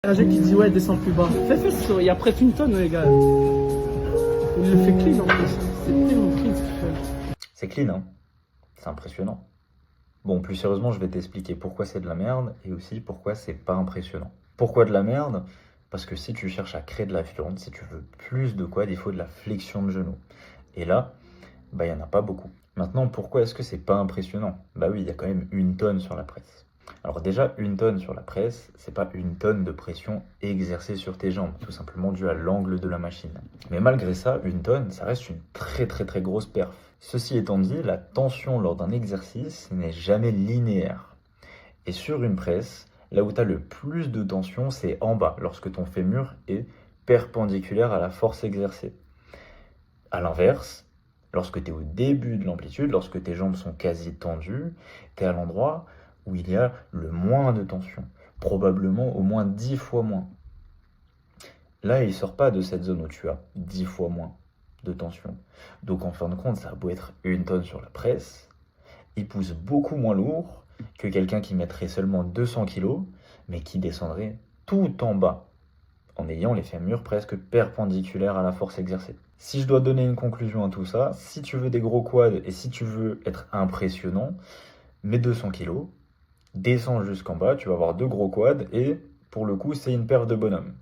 Un jeu qui dit ouais, descends plus bas. Fais ça, il y a presque une tonne, les gars. Il le fait clean en plus. C'est tellement clean ce qu'il fait. C'est clean, hein. C'est impressionnant. Bon, plus sérieusement, je vais t'expliquer pourquoi c'est de la merde et aussi pourquoi c'est pas impressionnant. Pourquoi de la merde? Parce que si tu cherches à créer de la viande, si tu veux plus de quad, il faut de la flexion de genou. Et là, bah, il n'y en a pas beaucoup. Maintenant, pourquoi est-ce que c'est pas impressionnant? Bah oui, il y a quand même une tonne sur la presse. Alors déjà, une tonne sur la presse, c'est pas une tonne de pression exercée sur tes jambes, tout simplement dû à l'angle de la machine. Mais malgré ça, une tonne, ça reste une très grosse perf. Ceci étant dit, la tension lors d'un exercice n'est jamais linéaire. Et sur une presse, là où tu as le plus de tension, c'est en bas, lorsque ton fémur est perpendiculaire à la force exercée. A l'inverse, lorsque tu es au début de l'amplitude, lorsque tes jambes sont quasi tendues, tu es à l'endroit où il y a le moins de tension, probablement au moins 10 fois moins. Là, il ne sort pas de cette zone où tu as 10 fois moins de tension. Donc en fin de compte, ça a beau être une tonne sur la presse, il pousse beaucoup moins lourd que quelqu'un qui mettrait seulement 200 kg, mais qui descendrait tout en bas, en ayant les fémurs presque perpendiculaires à la force exercée. Si je dois donner une conclusion à tout ça, si tu veux des gros quads et si tu veux être impressionnant, mets 200 kg, descends jusqu'en bas, tu vas avoir deux gros quads et pour le coup, c'est une perf de bonhomme.